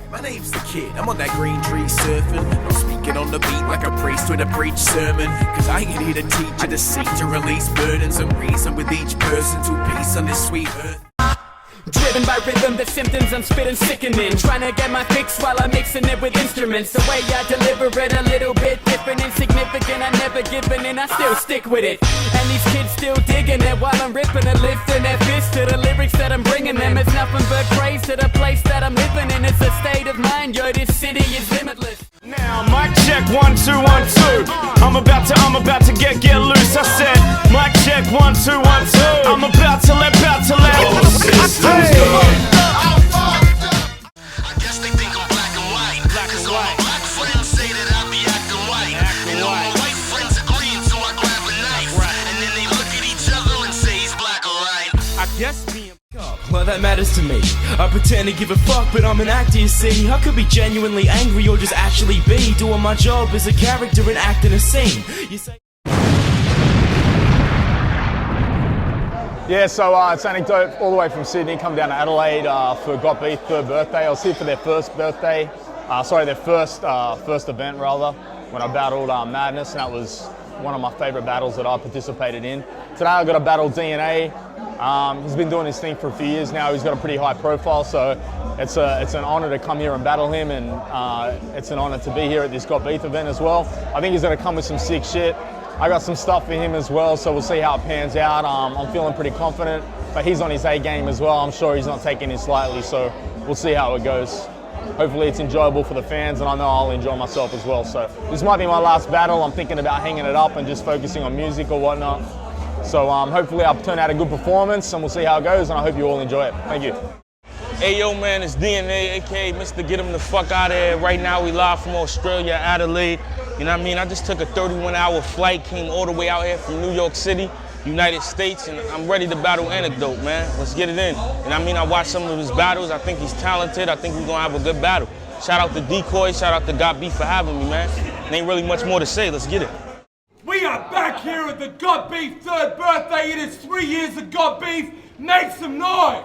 My name's the Kid, I'm on that green tree surfing. I'm speaking on the beat like a priest with a preach sermon. Cause I ain't here to teach, I just seek to release burdens and reason with each person to peace on this sweet earth. Driven by rhythm, the symptoms I'm spitting sickening. Trying to get my fix while I'm mixing it with instruments. The way I deliver it a little bit different, insignificant. I never given in, I still stick with it. And these kids still digging it while I'm ripping and lifting their fists to the lyrics that I'm bringing them. It's nothing but praise to the place that I'm living in. It's a state of mind, yo, this city is limitless. Now, mic check, 1, 2, 1, 2. I'm about to get loose. I said, mic check, 1, 2, 1, 2. I'm about to let. Oh, systems go. I guess they think I'm black and white. Cause all my black friends say that I be acting white. And all my white friends agreeing, so I grab a knife. And then they look at each other and say he's black or right. I guess being well, that matters to me. I pretend to give a fuck, but I'm an actor, you see. I could be genuinely angry or just actually be doing my job as a character and acting a scene. You say. Yeah, so it's Anecdote all the way from Sydney, come down to Adelaide for Got Beef 3rd birthday. I was here for their first birthday, their first event rather, when I battled Madness, and that was one of my favourite battles that I participated in. Today I got to battle DNA. He's been doing his thing for a few years now. He's got a pretty high profile, so it's an honour to come here and battle him, and it's an honour to be here at this Got Beef event as well. I think he's going to come with some sick shit. I got some stuff for him as well, so we'll see how it pans out. I'm feeling pretty confident, but he's on his A game as well. I'm sure he's not taking this lightly, so we'll see how it goes. Hopefully it's enjoyable for the fans, and I know I'll enjoy myself as well. So this might be my last battle. I'm thinking about hanging it up and just focusing on music or whatnot. So hopefully I'll turn out a good performance, and we'll see how it goes, and I hope you all enjoy it. Thank you. Hey yo man, it's DNA, aka Mr. Get Him the Fuck Out of Here. Right now we live from Australia, Adelaide. You know what I mean? I just took a 31-hour flight, came all the way out here from New York City, United States, and I'm ready to battle Anecdote, man. Let's get it in. And I mean, I watched some of his battles. I think he's talented. I think we're gonna have a good battle. Shout out to Decoy, shout out to Got Beef for having me, man. There ain't really much more to say. Let's get it. We are back here at the Got Beef 3rd birthday. It is 3 years of Got Beef. Make some noise.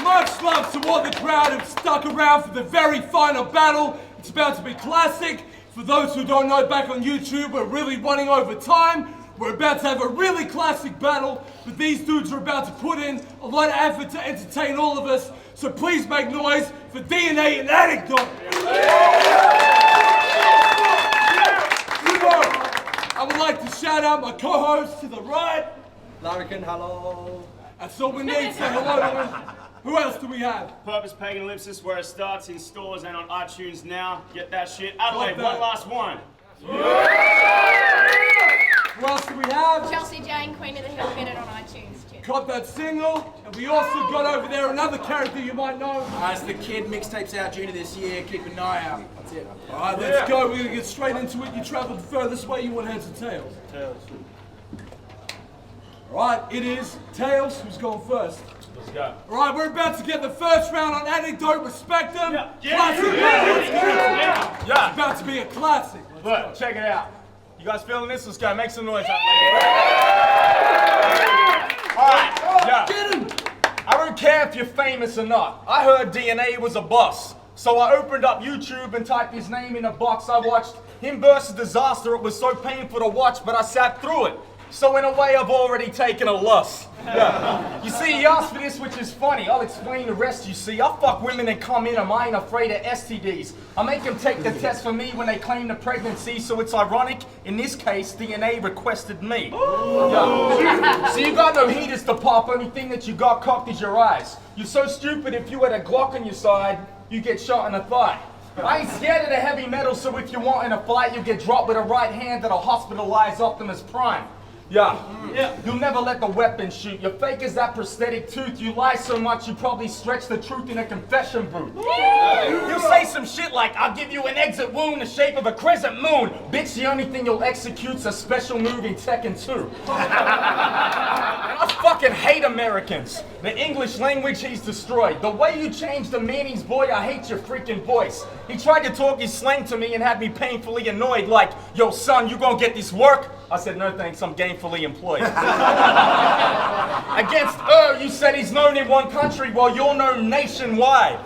Much love to all the crowd who've stuck around for the very final battle. It's about to be classic. For those who don't know, back on YouTube, we're really running over time. We're about to have a really classic battle, but these dudes are about to put in a lot of effort to entertain all of us. So please make noise for DNA and Anecdote. I would like to shout out my co-host to the right. Larrikin, hello. That's all we need. Say hello to him. Who else do we have? Purpose Pagan Ellipsis, where it starts in stores and on iTunes now. Get that shit. Adelaide, one last one. Who else do we have? Chelsea Jane, Queen of the Hill, get it on iTunes too. Caught that single. And we also got over there another character you might know. It's the Kid, mixtapes out June of this year, keep an eye out. That's it. Alright, let's go. We're gonna get straight into it. You travelled the furthest way, you want heads or tails? Tails. Alright, it is Tails who's going first. Let's go. Alright, we're about to get the first round on Anecdote. Respect them. Classic. Yeah. It's about to be a classic. Look, check it out. You guys feeling this? Let's go. Make some noise out there. Alright, yeah. Get him! I don't care if you're famous or not. I heard DNA was a boss. So I opened up YouTube and typed his name in a box. I watched him versus Disaster. It was so painful to watch, but I sat through it. So in a way, I've already taken a loss. Yeah. You see, he asked for this, which is funny. I'll explain the rest, you see. I fuck women that come in, and I ain't afraid of STDs. I make them take the test for me when they claim the pregnancy, so it's ironic. In this case, DNA requested me. Yeah. So you got no heaters to pop, only thing that you got cocked is your eyes. You're so stupid, if you had a Glock on your side, you get shot in the thigh. I ain't scared of the heavy metal, so if you want in a fight, you'll get dropped with a right hand that'll hospitalize Optimus Prime. Yeah. You'll never let the weapon shoot. You're fake as that prosthetic tooth. You lie so much you probably stretch the truth in a confession booth. You say some shit like, I'll give you an exit wound the shape of a crescent moon. Bitch, the only thing you'll execute's a special move in Tekken 2. I fucking hate Americans. The English language he's destroyed. The way you changed the meanings, boy, I hate your freaking voice. He tried to talk his slang to me and had me painfully annoyed like, yo son, you gonna get this work? I said, no thanks, I'm game gainfully employed. Against you said he's known in one country while you're known nationwide.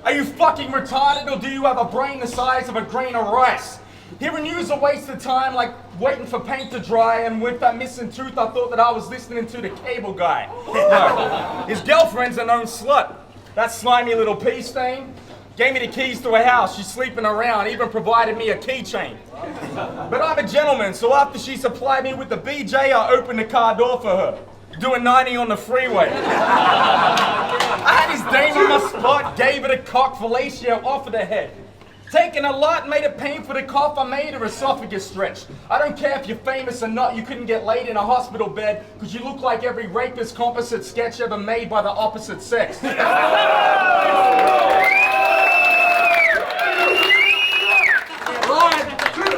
Are you fucking retarded or do you have a brain the size of a grain of rice? Hearing you's a waste of time like waiting for paint to dry, and with that missing tooth I thought that I was listening to the cable guy. No, his girlfriend's a known slut. That slimy little pea stain gave me the keys to a house. She's sleeping around, even provided me a keychain. But I'm a gentleman, so after she supplied me with the BJ, I opened the car door for her, doing 90 on the freeway. I had his dame on my spot, gave it a cock, fellatio off of the head. Taking a lot, made it pain for the cough, I made her esophagus stretch. I don't care if you're famous or not, you couldn't get laid in a hospital bed because you look like every rapist composite sketch ever made by the opposite sex.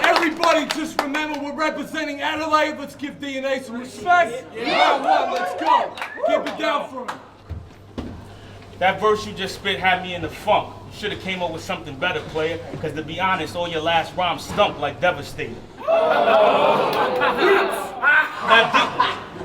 Everybody just remember we're representing Adelaide. Let's give DNA some respect. Round one, let's go. Keep it down for him. That verse you just spit had me in the funk. You should have came up with something better, player, because to be honest, all your last rhymes stunk like Devastator.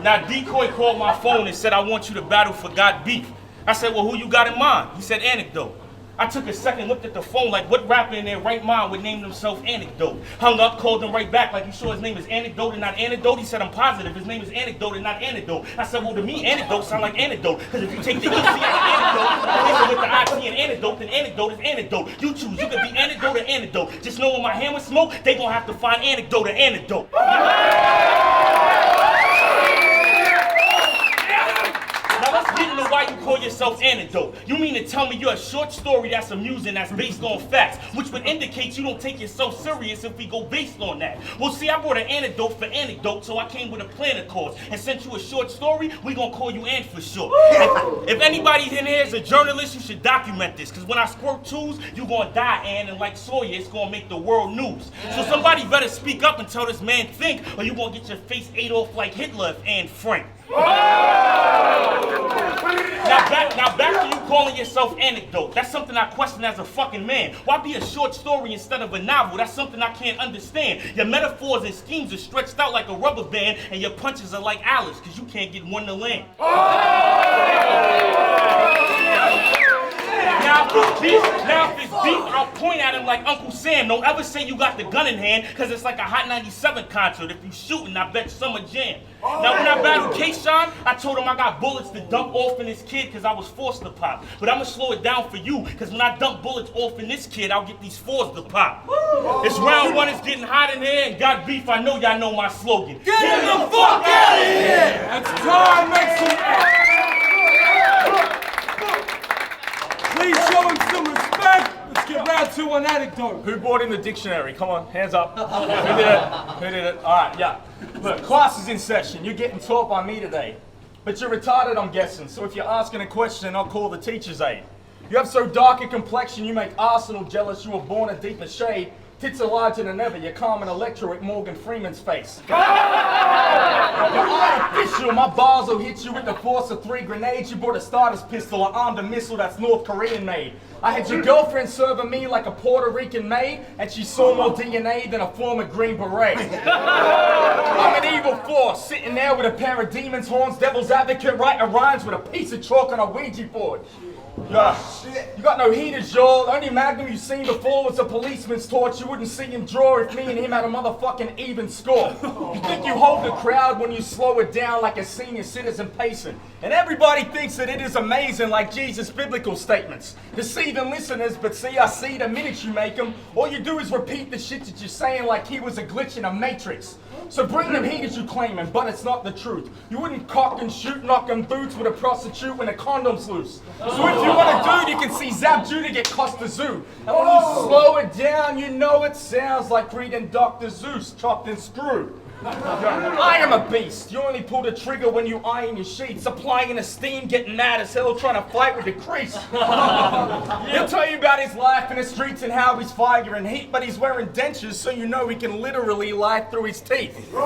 Now Decoy called my phone and said, I want you to battle for God Beef. I said, well, who you got in mind? He said, Anecdote. I took a second, looked at the phone like what rapper in their right mind would name themselves Anecdote? Hung up, called him right back like, you sure his name is Anecdote and not Anecdote? He said, I'm positive his name is Anecdote and not Anecdote. I said, well, to me, Anecdote sound like Anecdote, because if you take the EC out of Anecdote, and with the IT and Anecdote, then Anecdote is Anecdote. You choose, you could be Anecdote or Anecdote. Just know when my hammer smoke, they gonna have to find Anecdote or Anecdote. Now let's get into why you call yourself Anecdote. You mean to tell me you're a short story that's amusing, that's based on facts, which would indicate you don't take yourself serious if we go based on that. Well, see, I brought an antidote for Anecdote, so I came with a plan of course. And since you a short story, we gonna call you Ant for short. If anybody in here is a journalist, you should document this, because when I squirt twos, you gonna die, Ann, and like Sawyer, it's gonna make the world news. So somebody better speak up and tell this man think, or you gonna get your face ate off like Hitler if Anne Frank. Now back to you calling yourself Anecdote. That's something I question as a fucking man. Why be a short story instead of a novel? That's something I can't understand. Your metaphors and schemes are stretched out like a rubber band, and your punches are like Alice, because you can't get one to land. Now if it's deep, I'll point at him like Uncle Sam. Don't ever say you got the gun in hand, because it's like a Hot 97 concert. If you shooting, I bet Summer Jam. Now when I battled K-Shine, I told him I got bullets to dump off in this kid because I was forced to pop. But I'ma slow it down for you, because when I dump bullets off in this kid, I'll get these fours to pop. It's round one, it's getting hot in here, and got beef, I know y'all know my slogan. Get the fuck out of here! It's time, make some Please show him some respect. Let's get round two on Anecdote. Who brought in the dictionary? Come on, hands up. Who did it? Who did it? All right, yeah. Look, class is in session. You're getting taught by me today. But you're retarded, I'm guessing. So if you're asking a question, I'll call the teacher's aide. You have so dark a complexion, you make Arsenal jealous. You were born a deeper shade. Tits are larger than ever. You're calm and electric, Morgan Freeman's face. You're artificial. My bars will hit you with the force of 3 grenades. You brought a starter's pistol, an armed missile that's North Korean made. I had your girlfriend serving me like a Puerto Rican maid, and she saw more DNA than a former Green Beret. I'm an evil force, sitting there with a pair of demon's horns, devil's advocate, writing rhymes with a piece of chalk on a Ouija board. You got no heaters, y'all. The only magnum you've seen before was a policeman's torch. You wouldn't see him draw if me and him had a motherfucking even score. You think you hold the crowd when you slow it down like a senior citizen pacing. And everybody thinks that it is amazing like Jesus' biblical statements. Deceiving listeners, but see, I see the minute you make them. All you do is repeat the shit that you're saying like he was a glitch in a matrix. So bring them heaters you claiming, but it's not the truth. You wouldn't cock and shoot, knocking boots with a prostitute when a condom's loose. So if you want a dude, you can see Zap Judah get Costa Zoo. And when you slow it down, you know it sounds like reading Dr. Zeus chopped and screwed. I am a beast. You only pull the trigger when you iron your sheets. Applying the steam, getting mad as hell, trying to fight with the crease. He'll tell you about his life in the streets and how he's firing heat, but he's wearing dentures, so you know he can literally lie through his teeth. You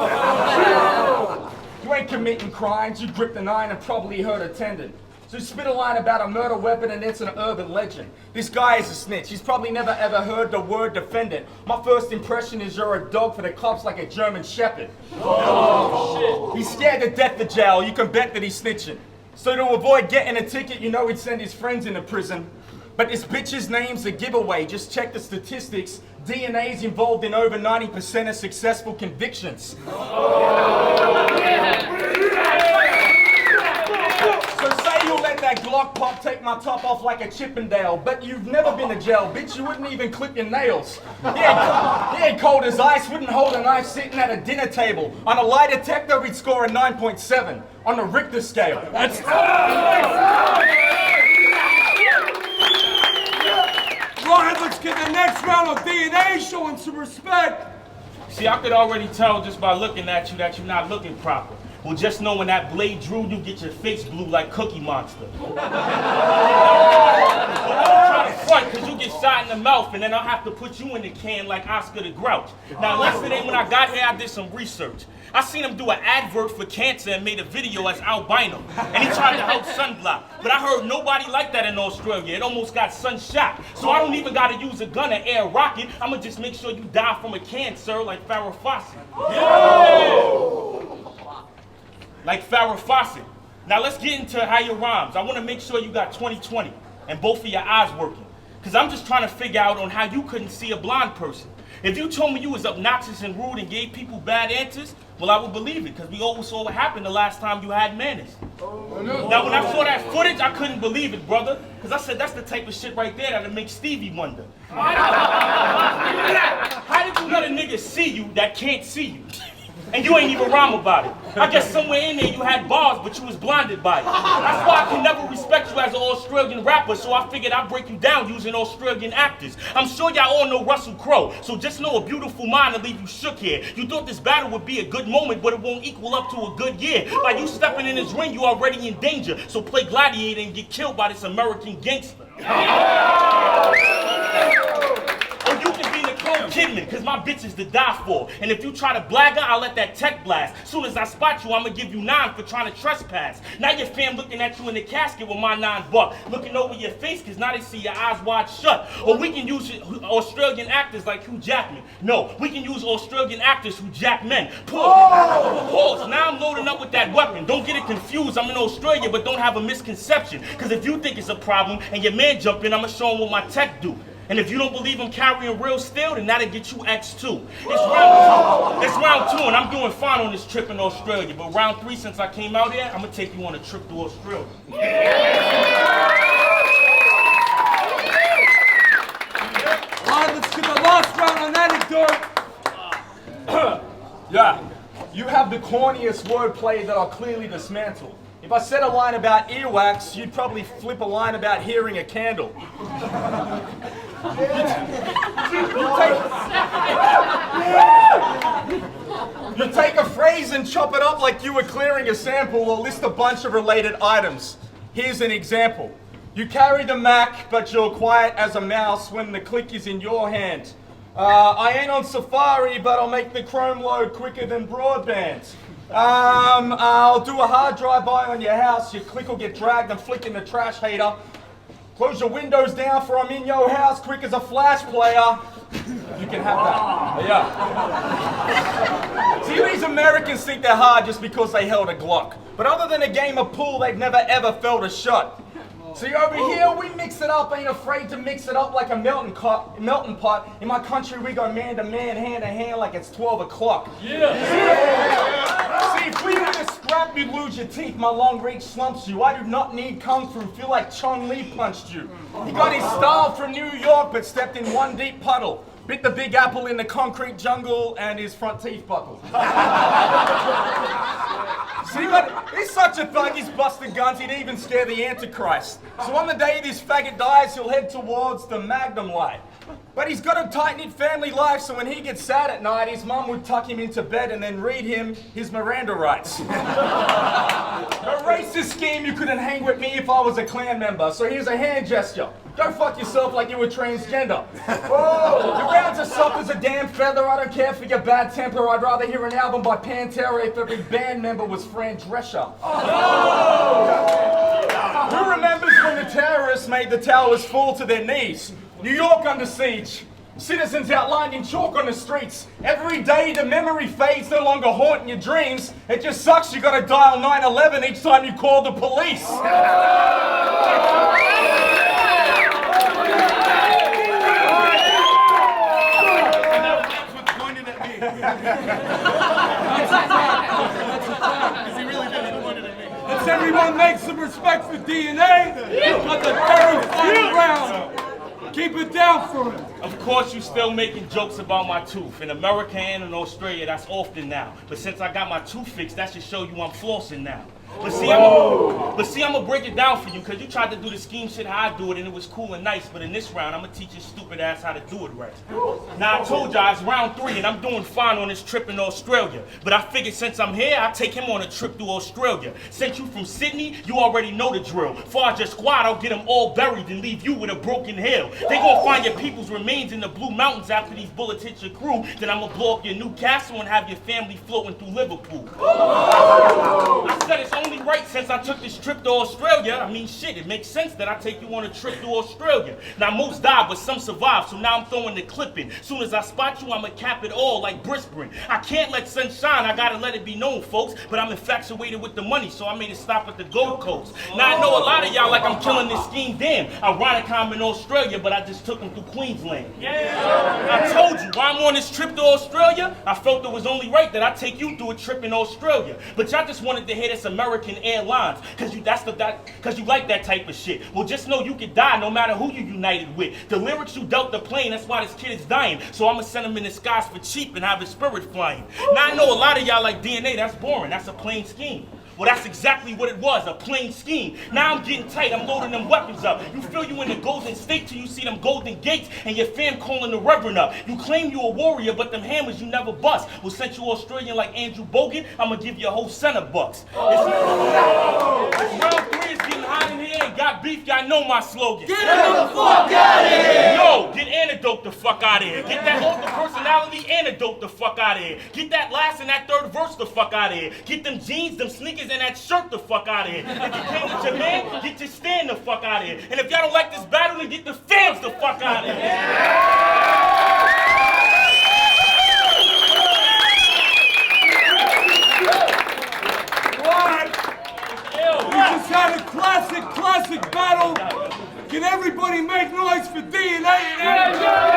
ain't committing crimes, you gripped an iron and probably hurt a tendon. So he spit a line about a murder weapon and it's an urban legend. This guy is a snitch. He's probably never ever heard the word defendant. My first impression is you're a dog for the cops like a German shepherd. Oh, shit. He's scared to death of jail. You can bet that he's snitching. So to avoid getting a ticket, you know he'd send his friends into prison. But this bitch's name's a giveaway. Just check the statistics. DNA's involved in over 90% of successful convictions. So say you'll let that Glock pop take my top off like a Chippendale, but you've never been to jail, bitch. You wouldn't even clip your nails. He ain't cold as ice, wouldn't hold a knife sitting at a dinner table. On a lie detector, he'd score a 9.7 on the Richter scale. That's Right, let's get the next round of DNA showing some respect. See, I could already tell just by looking at you that you're not looking proper. Well, just know when that blade drew, you get your face blue like Cookie Monster. But I don't try to front, because you get shot in the mouth, and then I'll have to put you in the can like Oscar the Grouch. Now, yesterday when I got here, I did some research. I seen him do an advert for cancer and made a video as albino. And he tried to help sunblock. But I heard nobody like that in Australia. It almost got sunshot. So I don't even got to use a gun or air rocket. I'm going to just make sure you die from a cancer like Farrah Fawcett. Yeah! Like Farrah Fawcett. Now let's get into how your rhymes. I want to make sure you got 20/20 and both of your eyes working. Because I'm just trying to figure out on how you couldn't see a blind person. If you told me you was obnoxious and rude and gave people bad answers, well, I would believe it, because we all saw what happened the last time you had manners. Now, when I saw that footage, I couldn't believe it, brother, because I said that's the type of shit right there that'll make Stevie wonder. How did you let a nigga see you that can't see you? And you ain't even rhyme about it. I guess somewhere in there you had bars, but you was blinded by it. That's why I can never respect you as an Australian rapper, so I figured I'd break you down using Australian actors. I'm sure y'all all know Russell Crowe, so just know a beautiful mind will leave you shook here. You thought this battle would be a good moment, but it won't equal up to a good year. By you stepping in this ring, you already in danger, so play gladiator and get killed by this American gangster. Or you can be Nicole Kidman, cause my bitch is to die for. And if you try to blag her, I'll let that tech blast. Soon as I spot you, I'ma give you 9 for trying to trespass. Now your fam looking at you in the casket with my 9 buck. Looking over your face, cause now they see your eyes wide shut. Or we can use Australian actors like Hugh Jackman. No, we can use Australian actors who jack men. Pause. Pause. Now I'm loading up with that weapon. Don't get it confused, I'm in Australia, but don't have a misconception. Cause if you think it's a problem and your man jump in, I'ma show him what my tech do. And if you don't believe I'm carrying real steel, then that'll get you X2. It's round 2, and I'm doing fine on this trip in Australia. But round 3, since I came out here, I'm gonna take you on a trip to Australia. Alright, let's get the last round on Anecdote. Yeah, you have the corniest wordplay that I'll clearly dismantle. If I said a line about earwax, you'd probably flip a line about hearing a candle. You take a phrase and chop it up like you were clearing a sample or list a bunch of related items. Here's an example. You carry the Mac, but you're quiet as a mouse when the click is in your hand. I ain't on Safari, but I'll make the Chrome load quicker than broadband. I'll do a hard drive-by on your house. Your click will get dragged and flick in the trash hater. Close your windows down for I'm in your house quick as a flash player. You can have that. Yeah. See, these Americans think they're hard just because they held a Glock. But other than a game of pool, they've never ever felt a shot. See, over here, we mix it up, ain't afraid to mix it up like a melting pot. In my country, we go man to man, hand to hand like it's 12 o'clock. Yeah. See, if we were to scrap, you'd lose your teeth. My long reach slumps you. I do not need kung fu, feel like Chong Li punched you. He got his style from New York, but stepped in one deep puddle. Bit the Big Apple in the concrete jungle, and his front teeth buckled. See, but he's such a thug, he's busting guns, he'd even scare the Antichrist. So on the day this faggot dies, he'll head towards the Magnum light. But he's got a tight-knit family life, so when he gets sad at night, his mum would tuck him into bed and then read him his Miranda rights. A racist scheme, you couldn't hang with me if I was a Klan member, so here's a hand gesture. Go fuck yourself like you were transgender. Whoa, your rounds are soft as a damn feather. I don't care for your bad temper. I'd rather hear an album by Pantera if every band member was Fran Drescher. Oh. Who terrorists made the towers fall to their knees. New York under siege. Citizens outlined in chalk on the streets. Every day the memory fades, no longer haunting your dreams. It just sucks you gotta dial 911 each time you call the police. Let's everyone make some respect for DNA. Got the very final round. Keep it down for him. Of course, you still making jokes about my tooth. In America and in Australia, that's often now. But since I got my tooth fixed, that should show you I'm flossing now. But see, I'm gonna break it down for you, because you tried to do the scheme shit how I do it, and it was cool and nice. But in this round, I'm gonna teach your stupid ass how to do it right. Now, I told y'all it's round 3, and I'm doing fine on this trip in Australia. But I figured since I'm here, I'll take him on a trip through Australia. Since you from Sydney, you already know the drill. Before I just squad, I'll get them all buried and leave you with a broken heel. They gonna find your people's remains in the Blue Mountains after these bullets hit your crew. Then I'm gonna blow up your new castle and have your family floating through Liverpool. I said it's only right since I took this trip to Australia. I mean, shit, it makes sense that I take you on a trip to Australia. Now, most died, but some survived, so now I'm throwing the clip in. Soon as I spot you, I'ma cap it all like Brisbane. I can't let sun shine, I gotta let it be known, folks. But I'm infatuated with the money, so I made it stop at the Gold Coast. Now, I know a lot of y'all like I'm killing this scheme, damn. Ironic I'm in Australia, but I just took them through Queensland. Yeah. I told you, while I'm on this trip to Australia, I felt it was only right that I take you through a trip in Australia. But y'all just wanted to hear this American Airlines, cause you like that type of shit. Well, just know you could die no matter who you united with. The lyrics you dealt the plane, that's why this kid is dying. So I'ma send him in the skies for cheap and have his spirit flying. Now I know a lot of y'all like DNA, that's boring, that's a plain scheme. Well, that's exactly what it was, a plain scheme. Now I'm getting tight, I'm loading them weapons up. You feel you in the Golden State till you see them golden gates and your fam calling the Reverend up. You claim you a warrior, but them hammers you never bust. Well, since you Australian like Andrew Bogan, I'ma give you a whole $100. It's round 3, it's getting hot in here, and got beef, y'all know my slogan. Get the fuck out of here! Yo, get Anecdote the fuck out of here. Get that alter personality Anecdote the fuck out of here. Get that last and that third verse the fuck out of here. Get them jeans, them sneakers, and that shirt the fuck out of here. If you came with your man, get your stand the fuck out of here. And if y'all don't like this battle, then get the fams the fuck out of here. What? We just had a classic battle. Can everybody make noise for DNA and Anecdote?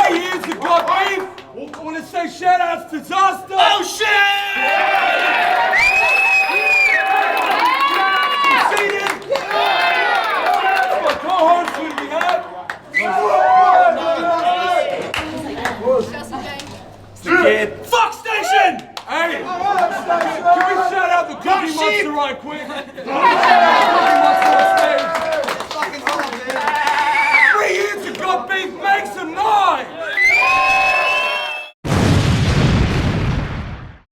3 years ago, beef. I want to say shout outs to Disaster. Oh shit! You see this? My co-host with me, huh? Fuck station! Hey! Can we shout out the Cookie Monster right quick?